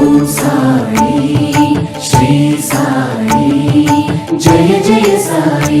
ఓం సాయి శ్రీ సాయి జయ జయ సాయి.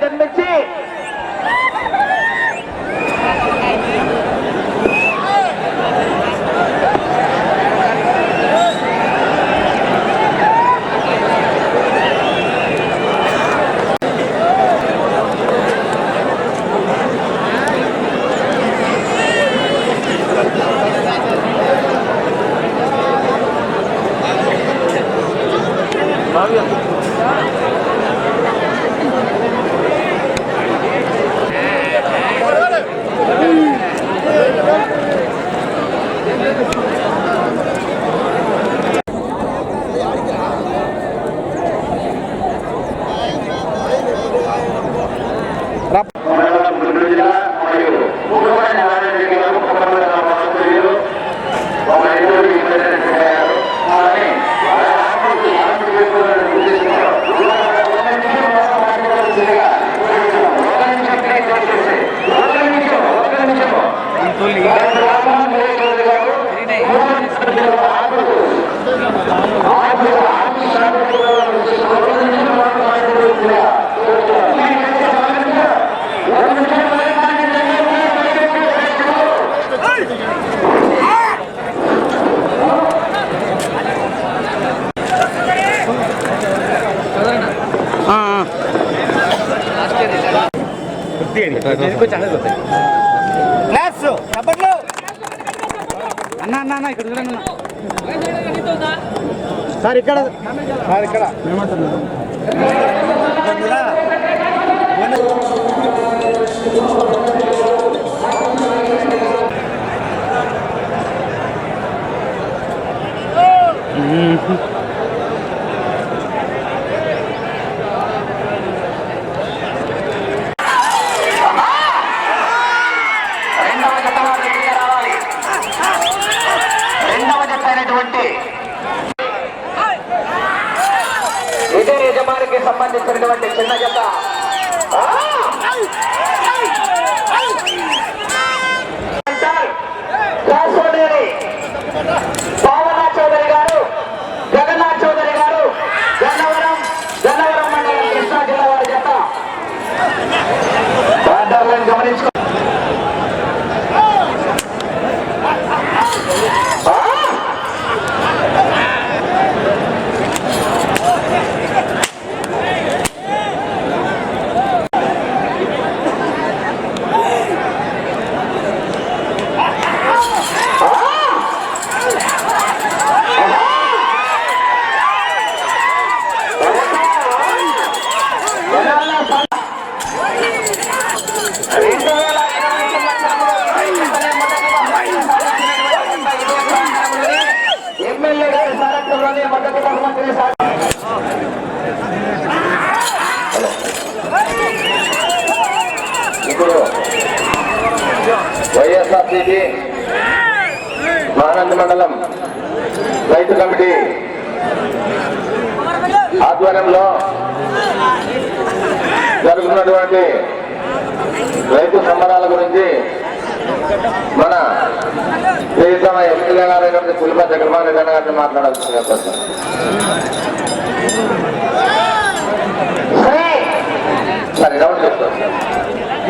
జన్మించి అన్న ఇక్కడ చూడండి సార్ ఇక్కడ విజయ యజమానికి సంబంధించినటువంటి చిన్న జత పావనా చౌదరి గారు, జగన్నాథ్ చౌదరి గారు, గన్నవరం మండలం కృష్ణా జిల్లా వారి జత గమనించుకో. సిపి మహానంది మండలం రైతు కమిటీ ఆధ్వర్యంలో జరుగుతున్నటువంటి రైతు సంబరాల గురించి మన ప్రియతమ ఎమ్మెల్యే గారైనటువంటి పులిపతి చక్రపాణి గారిని మాట్లాడాల్సిందిగా కోరుతున్నాను.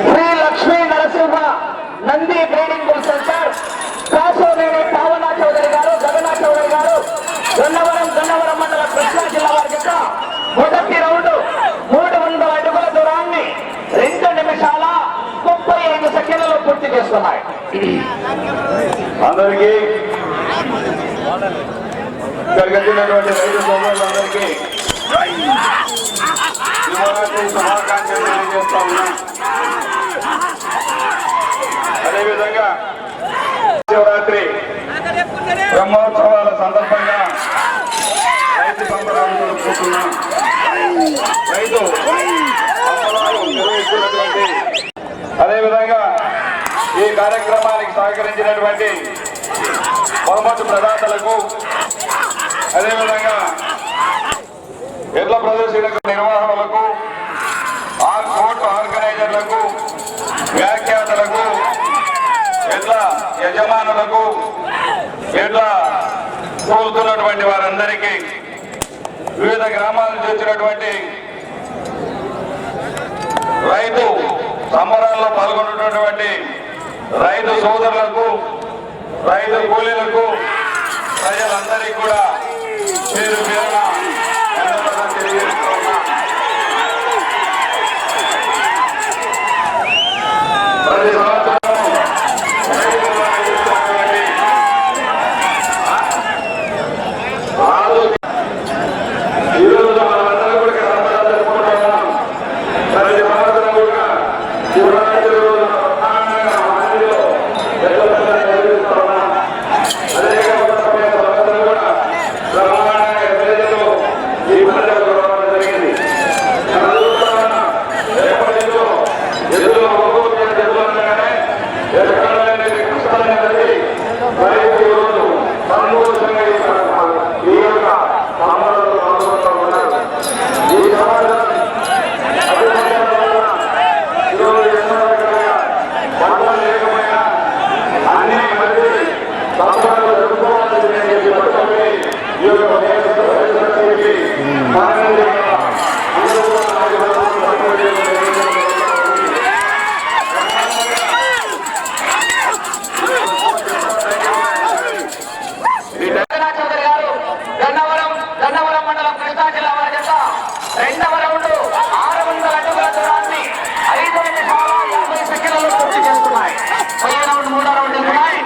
Shri Lakshmi Narasimha Nandi training bull centre Kasoneni Pavana Chowdary garu, Jagannath Chowdary గారు, గన్నవరం మండల కృష్ణా జిల్లా వారి యొక్క మొదటి రౌండ్ 300 అడుగుల దూరాన్ని 2 నిమిషాల 35 సెకండ్లలో పూర్తి చేస్తున్నాయి. అందరికీ ఇక్కడికి వచ్చినటువంటి రైతు సోదరులందరికీ శుభాకాంక్షలు తెలియజేస్తా ఉన్నాం. అదేవిధంగా శివరాత్రి బ్రహ్మోత్సవాల సందర్భంగా రైతు సంబరాలు జరుపుకుంటున్నాం. రైతు సంబరాలు నిర్వహిస్తున్నటువంటి అదేవిధంగా ఈ కార్యక్రమానికి సహకరించినటువంటి బహుమతి ప్రదాతలకు, అదేవిధంగా ఎడ్ల ప్రదర్శన నిర్వహణలకు, కోర్టు ఆర్గనైజర్లకు, వ్యాఖ్యాతలకు, ఎడ్ల యజమానులకు, ఎడ్ల తోలుతున్నటువంటి వారందరికీ, వివిధ గ్రామాల నుంచి వచ్చినటువంటి రైతు సంబరాల్లో పాల్గొన్నటువంటి రైతు సోదరులకు, రైతు కూలీలకు, ప్రజలందరికీ కూడా పేరు పేరున ధన్యవాదాలు తెలియజేస్తూ ఉన్నా. ప్రతి సంవత్సరం ఈరోజు మనమందరం కూడా సంబరాలు జరుపుకుంటున్నాం. ప్రతి సంవత్సరం కూడా శివరాత్రి రోజు గన్నవరం మండలం కృష్ణా జిల్లా వారి యొక్క 2వ రౌండ్ 600 అడుగుల దూరాన్ని 5 నిమిషాల 50 సెకండ్లలో పూర్తి చేస్తున్నాయి. 10వ రౌండ్ 3వ రౌండ్ ఉన్నాయి.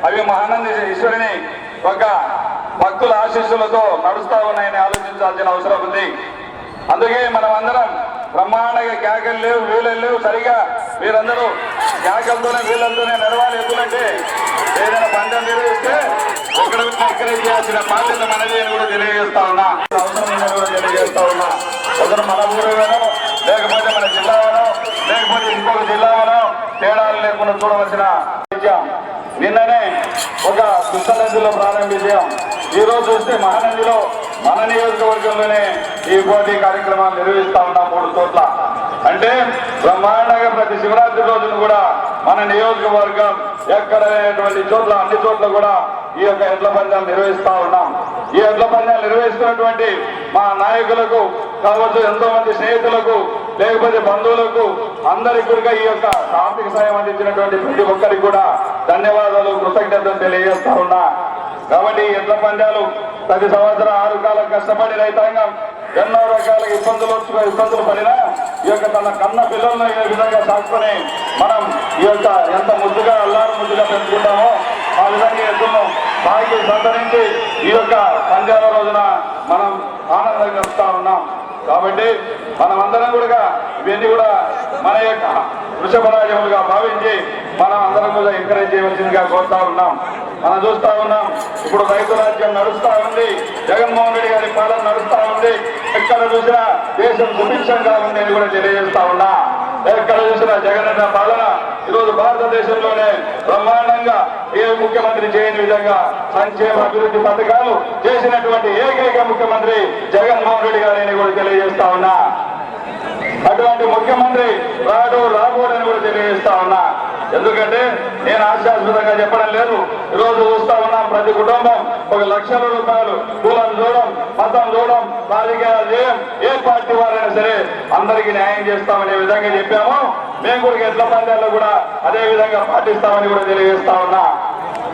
అవి మహానంది ఈశ్వరుని ఒక భక్తుల ఆశీస్సులతో నడుస్తా ఉన్నాయని ఆలోచించాల్సిన అవసరం ఉంది. అందుకే మనం అందరం బ్రహ్మాండంగా కేకలు లేవు, వీళ్ళలు లేవు, సరిగా వీరందరూ కేకలతోనే వీళ్ళతోనే నడవాలి. ఎందుకంటే ఏదైనా పంటలు నిర్వహిస్తే ఇక్కడ ఎంకరేజ్ చేయాల్సిన బాధ్యత మనది అని కూడా తెలియజేస్తా ఉన్నా. అవసరం ఉందని కూడా తెలియజేస్తా ఉన్నా. ఒకరు మన ఊరుగానో, లేకపోతే మన జిల్లాలోనో, లేకపోతే ఇంకొక జిల్లాలోనో తేడాలు లేకుండా చూడవలసిన విషయం. నిన్ననే ఒక కృష్ణానదిలో ప్రారంభించాం. ఈ రోజు చూస్తే మహానందిలో మన నియోజకవర్గంలోనే ఈ పోటీ కార్యక్రమాలు నిర్వహిస్తా ఉన్నాం 3 చోట్ల. అంటే బ్రహ్మాండంగా ప్రతి శివరాత్రి రోజును కూడా మన నియోజకవర్గం ఎక్కడ లేనటువంటి చోట్ల, అన్ని చోట్ల కూడా ఈ యొక్క ఎడ్ల పందాలు నిర్వహిస్తా ఉన్నాం. ఈ ఎడ్ల పందాలు నిర్వహిస్తున్నటువంటి మా నాయకులకు కావచ్చు, ఎంతో మంది స్నేహితులకు, లేకపోతే బంధువులకు, అందరికీ కూడా ఈ యొక్క ఆర్థిక సాయం అందించినటువంటి ప్రతి ఒక్కరికి కూడా ధన్యవాదాలు, కృతజ్ఞతలు తెలియజేస్తా ఉన్నా. కాబట్టి ఎడ్ల పందాలు ప్రతి సంవత్సరం 6 కాలం కష్టపడి రైతాంగం ఎన్నో రకాల ఇబ్బందులు పడినా ఈ యొక్క తన కన్న పిల్లలను ఈ విధంగా సాగుకొని మనం ఈ యొక్క ఎంత ముద్దుగా అల్లారు ముద్దుగా పెంచుకుంటామో ఆ విధంగా ఎద్దులను బాగా సంతరించి ఈ యొక్క పందాల రోజున మనం ఆనందంగా గడుపుతా ఉన్నాం. కాబట్టి మనమందరం కూడా ఇవన్నీ కూడా మన యొక్క వృషభరాజములుగా భావించి మనం అందరం కూడా ఎంకరేజ్ చేయవలసిందిగా కోరుతా ఉన్నాం. మనం చూస్తా ఉన్నాం, ఇప్పుడు రైతు రాజ్యం నడుస్తా ఉంది, జగన్మోహన్ రెడ్డి గారి పాలన నడుస్తా ఉంది. ఎక్కడ చూసినా దేశం సుభిక్షంగా ఉంది అని కూడా తెలియజేస్తా ఉన్నా. ఎక్కడ చూసినా జగన్ పాలన ఈరోజు భారతదేశంలోనే బ్రహ్మాండంగా ఏ ముఖ్యమంత్రి చేయని విధంగా సంక్షేమ అభివృద్ధి పథకాలు చేసినటువంటి ఏకైక ముఖ్యమంత్రి జగన్మోహన్ రెడ్డి గారిని కూడా తెలియజేస్తా ఉన్నా. అటువంటి ముఖ్యమంత్రి రాబోడని కూడా తెలియజేస్తా ఉన్నా. ఎందుకంటే నేను ఆశాస్పదంగా చెప్పడం లేదు. ఈరోజు చూస్తా ఉన్నాం, ప్రతి కుటుంబం 1 లక్షల రూపాయలు కులం చూడడం, మతం చూడడం, రాజకీయాలు చేయం, ఏ పార్టీ వారైనా సరే అందరికీ న్యాయం చేస్తామనే విధంగా చెప్పాము. మేము కూడా ఎడ్ల పందాల్లో కూడా అదే విధంగా పాటిస్తామని కూడా తెలియజేస్తా ఉన్నా.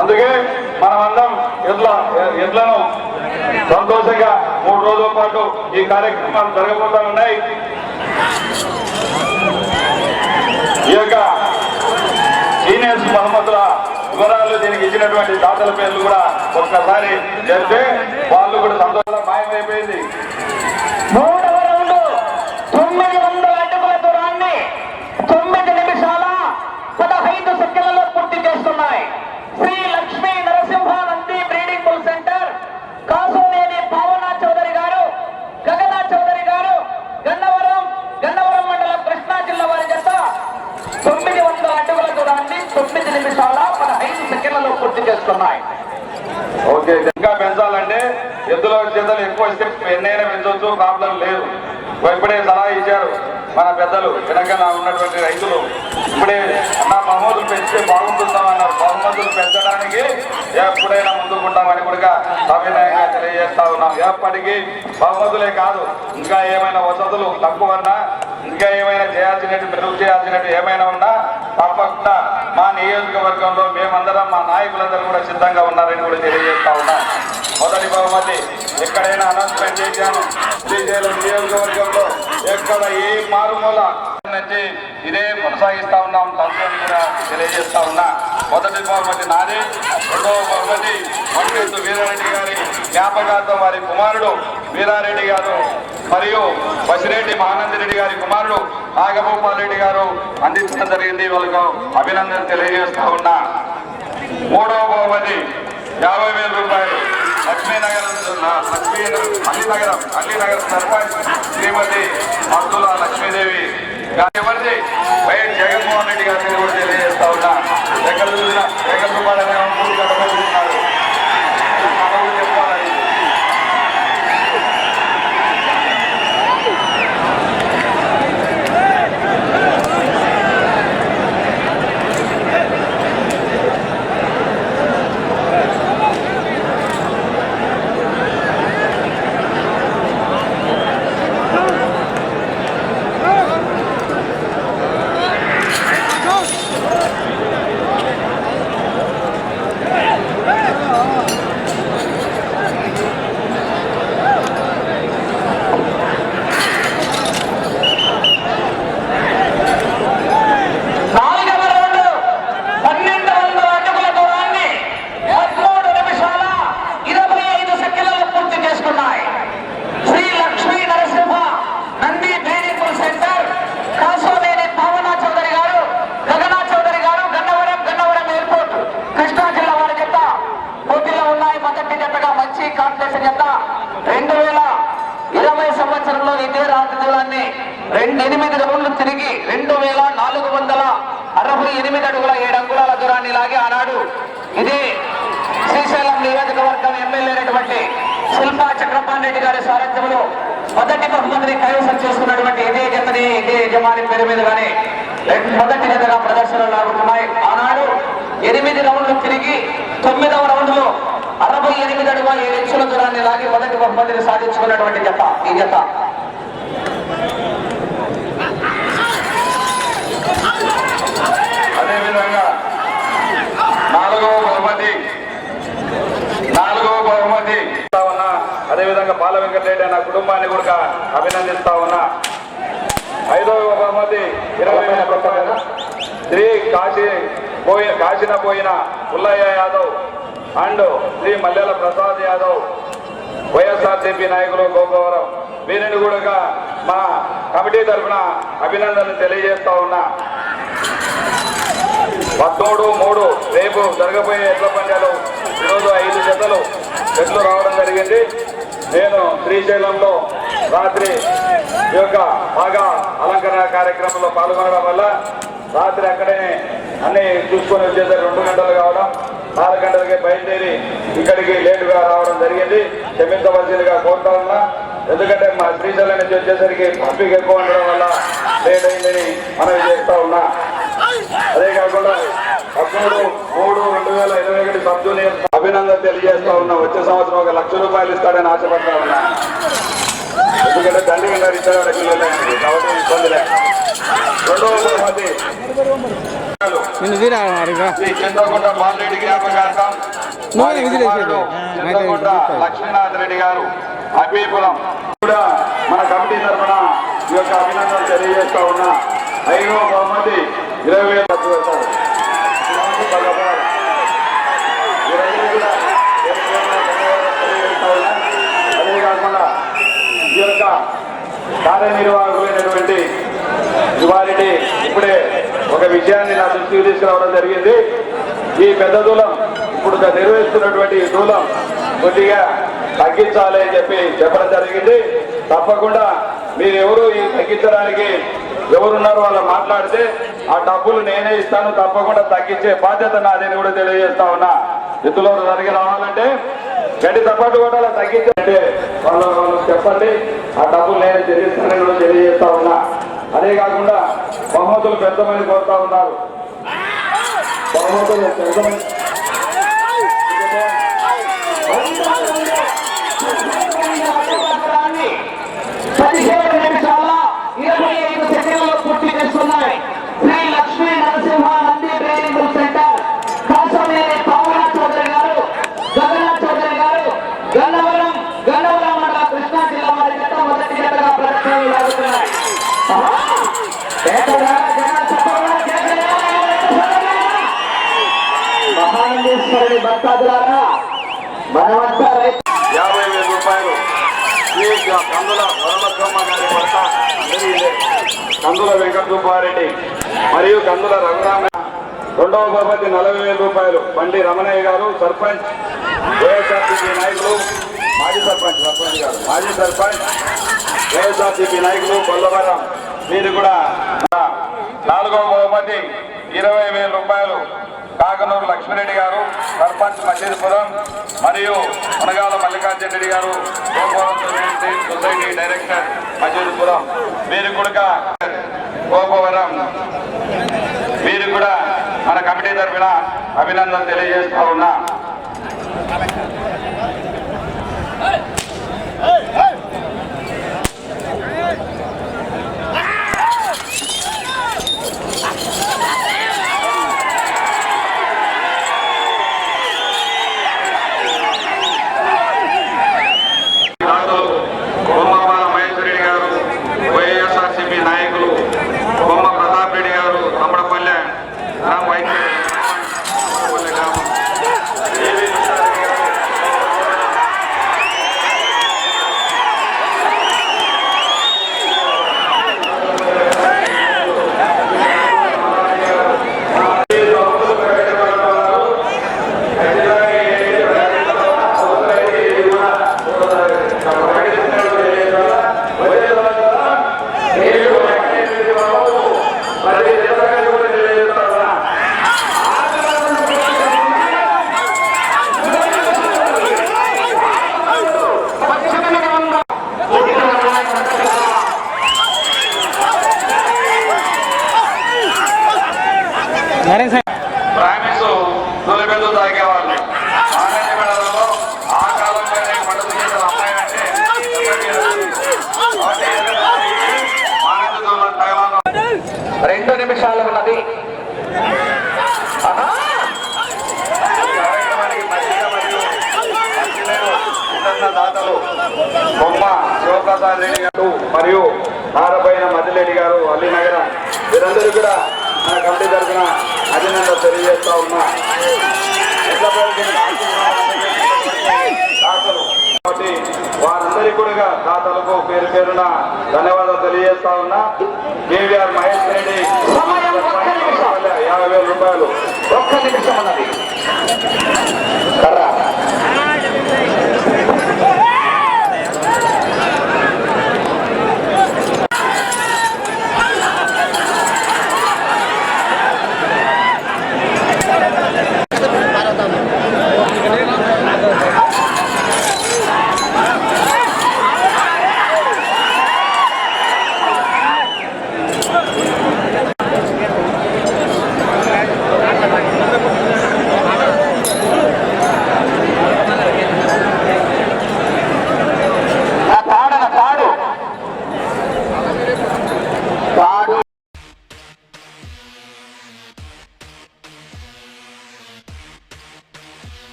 అందుకే మనమందరం ఎడ్లను సంతోషంగా 3 రోజుల పాటు ఈ కార్యక్రమాలు జరగబోతా ఉన్నాయి. ఈ యొక్క సీనియర్స్ మహమ్మద్ల వివరాలు దీనికి ఇచ్చినటువంటి దాతల పేర్లు కూడా ఒక్కసారి చెప్తే వాళ్ళు కూడా సంతోషంగా మాయమైపోయింది. 3వ రౌండ్ 900 అడుగుల దూరాన్ని 9 నిమిషాల 15 సెకండ్లలో పూర్తి చేస్తున్నాయి. Shri Lakshmi Narasimha Nandi breeding bull centre, Kasoneni Bhavana Chowdary గారు, గగన చౌదరి గారు, గన్నవరం మండలం కృష్ణా జిల్లా వారి జత 900 అడుగుల దూరాన్ని 9 నిమిషాల 15 సెకండ్లలో పూర్తి చేస్తున్నాయి. ఓకే, ఇంకా పెంచాలంటే ఎద్దుల చేతలు ఎక్కువ ఇస్తే ఎన్నైనా పెంచవచ్చు, ప్రాబ్లం లేదు. ఇప్పుడే సలహా ఇచ్చారు మన పెద్దలు, వెనక ఉన్నటువంటి రైతులు. ఇప్పుడే అన్న బహుమతులు పెంచితే బాగుంటుందామన్నారు. బహుమతులు పెంచడానికి ఎప్పుడైనా ముందుకుంటామని కూడా సవినయంగా తెలియజేస్తా ఉన్నాం. ఎప్పటికీ బహుమతులే కాదు, ఇంకా ఏమైనా వసతులు తక్కువన్నా, ఇంకా ఏమైనా చేయాల్సినట్టు మెరుగు చేయాల్సినట్టు ఏమైనా ఉన్నా తప్పకుండా మా నియోజకవర్గంలో మేమందరం, మా నాయకులందరూ కూడా సిద్ధంగా ఉన్నారని కూడా తెలియజేస్తా ఉన్నాం. మొదటి బహుమతి ఎక్కడైనా అనౌన్స్మెంట్ చేశాను, శ్రీశైలం నియోజకవర్గంలో ఎక్కడ ఏ మారుమూల నుంచి ఇదే కొనసాగిస్తా ఉన్నాం. తప్పని కూడా తెలియజేస్తా ఉన్నా. మొదటి బహుమతి నాది. 2వ బహుమతి మంత్రి వీరారెడ్డి గారి జ్ఞాపకార్థం వారి కుమారుడు వీరారెడ్డి గారు మరియు బసిరెడ్డి మహానందిరెడ్డి గారి కుమారుడు నాగభూపాల్ రెడ్డి గారు అందించడం జరిగింది. వాళ్ళకు అభినందన తెలియజేస్తా ఉన్నా. 3వ బహుమతి 50,000 రూపాయలు అల్లీనగరం సర్పంచ్ శ్రీమతి అబ్దుల్లా లక్ష్మీదేవి గారి వైఎస్ జగన్మోహన్ రెడ్డి గారిని కూడా తెలియజేస్తా ఉన్నా. ఎక్కడ చూసినా రూపాయలనే గడపడుతున్నారు. చెప్పాలని ఇదే రాజధాని 8 రౌండ్లు తిరిగి 2468 అడుగుల 7 అంగుళాల దూరాన్ని లాగి ఆనాడు ఇదే శ్రీశైలం నియోజకవర్గం ఎమ్మెల్యే అయినటువంటి శిల్పా చక్రపాణి రెడ్డి గారి సారథ్యంలో మొదటి బహుమతిని కైవసం చేసుకున్నటువంటి ఇదే జతని ఇదే యజమాని పేరు మీదుగానే మొదటి జతగా ప్రదర్శనలు లాగుతున్నాయి. ఆనాడు 8 రౌండ్లు తిరిగి 9వ రౌండ్లో 68 అడుగుల 7 ఇంచుల దూరాన్ని లాగి మొదటి బహుమతిని సాధించుకున్నటువంటి జత ఈ జత. అదేవిధంగా 4వ బహుమతి ఉన్నా. అదేవిధంగా బాల వెంకటరెడ్డి అన్న కుటుంబాన్ని కూడా అభినందిస్తా ఉన్నా. 5వ బహుమతి 20,000 శ్రీ కాశీనపోయిన పుల్లయ్య యాదవ్ అండ్ శ్రీ మల్లెల ప్రసాద్ యాదవ్ వైఎస్ఆర్సీపీ నాయకులు గోపవరం వీరిని కూడా మా కమిటీ తరఫున అభినందనలు తెలియజేస్తా ఉన్నా. 13/3 రేపు జరగబోయే ఎడ్ల పందాలు ఈరోజు 5 జతలు ఎడ్లు రావడం జరిగింది. నేను శ్రీశైలంలో రాత్రి ఈ యొక్క బాగా అలంకరణ కార్యక్రమంలో పాల్గొనడం వల్ల రాత్రి అక్కడే అన్ని చూసుకొని వచ్చేసరికి 2 గంటలు కావడం, 4 గంటలకే బయలుదేరి ఇక్కడికి లేటుగా రావడం జరిగింది. క్షమించవలసిందిగా కోరుతా ఉన్నా. ఎందుకంటే మా శ్రీశైలం నుంచి వచ్చేసరికి ట్రాఫిక్ ఎక్కువ ఉండడం వల్ల లేట్ అయిందని మనవి చేస్తా ఉన్నా. అదే కాకుండా 13/3/2021 సబ్ జూనియర్ అభినందన తెలియజేస్తా ఉన్నా. వచ్చే సంవత్సరం 1 లక్ష రూపాయలు ఇస్తాడని ఆశపడతా ఉన్నా. ఎందుకంటే దండిగా గారు ఇచ్చారు కాబట్టి ఇబ్బంది లేదు. రెండవ బహుమతి చంద్రగుంట బాలరెడ్డి జ్ఞాపకార్థం చంద్రగుంట లక్ష్మీనాథ్ రెడ్డి గారు అబ్బీపురం కూడా మన కమిటీ తరఫున ఈ యొక్క అభినందనలు తెలియజేస్తా ఉన్నా. 5వ బహుమతి 20,000 ఖర్చు పెడతారు. అదే కాకుండా ఈ యొక్క కార్యనిర్వాహకులైనటువంటి శివారెడ్డి ఇప్పుడే ఒక విషయాన్ని నా దృష్టికి తీసుకురావడం జరిగింది. ఈ పెద్ద దూలం ఇప్పుడు నిర్వహిస్తున్నటువంటి దూలం కొద్దిగా తగ్గించాలి అని చెప్పడం జరిగింది. తప్పకుండా మీరు ఎవరు ఈ తగ్గించడానికి ఎవరున్నారో వాళ్ళు మాట్లాడితే ఆ డబ్బులు నేనే ఇస్తాను, తప్పకుండా తగ్గించే బాధ్యత నాదని కూడా తెలియజేస్తా ఉన్నా. ఎత్తులో జరిగి రావాలంటే గడ్డి తప్పట్టు కూడా తగ్గించంటే వాళ్ళు చెప్పండి, ఆ డబ్బులు నేనే చెల్లిస్తానని కూడా తెలియజేస్తా ఉన్నా. అదే కాకుండా బహుమతులు పెద్దమని కోరుతా ఉన్నారు. బహుమతులు పెద్దమని 17 నిమిషాల 25 సెకండ్లలో పూర్తి చేస్తున్నాయి. శ్రీ లక్ష్మీ నరసింహ నంది ట్రైనింగ్ సెంటర్ కాసమేని పావన చౌదరి గారు, గగన చౌదరి గారు, గన్నవరం మండల కృష్ణా జిల్లా వారి జత మొదటి జతగా ప్రదర్శనలు లాగుతున్నాయి. మహానందేశ్వరుడి భక్తాదులారా మనమంతా 50,000 రూపాయలు ఈ కందుల వరలక్ష్మ గారి భర్త కందుల వెంకట సుబ్బారెడ్డి మరియు కందుల రఘురామ. 2వ బహుమతి 40,000 రూపాయలు బండి రమణయ్య గారు, సర్పంచ్ వైఎస్ఆర్సీపీ నాయకులు, మాజీ సర్పంచ్ వైఎస్ఆర్సీపీ నాయకులు కొల్లవరం. వీరు కూడా 4వ బహుమతి 20,000 రూపాయలు కాకనూరు లక్ష్మిరెడ్డి గారు, సర్పంచ్ మసీదుపురం మరియు మునగాల మల్లికార్జున రెడ్డి గారు, సొసైటీ డైరెక్టర్ మసీదుపురం. వీరు కూడా గోపవరం. వీరు కూడా మన కమిటీ తరఫున అభినందన తెలియజేస్తా ఉన్నా. ప్రామిస్ తొలిపెద్దు తాగేవాళ్ళు ఆనంద మేళలో ఆ కాలంలోనే పండుగ చేసిన అమ్మాయి అంటే 2 నిమిషాలు ఉన్నది. దాతలు బొమ్మ శివప్రసాద్ రెడ్డి గారు మరియు నారపైన మదిరెడ్డి గారు అల్లినగర, వీరందరూ కూడా మన కమిటీ తరఫున అభినందన తెలియజేస్తా ఉన్నా. కాబట్టి వారందరికీ కూడా దాతలకు పేరు పేరున ధన్యవాదాలు తెలియజేస్తా ఉన్నా. కేవీఆర్ మహేష్ రెడ్డి 50,000 రూపాయలు. 1 నిమిషం ఉన్నది.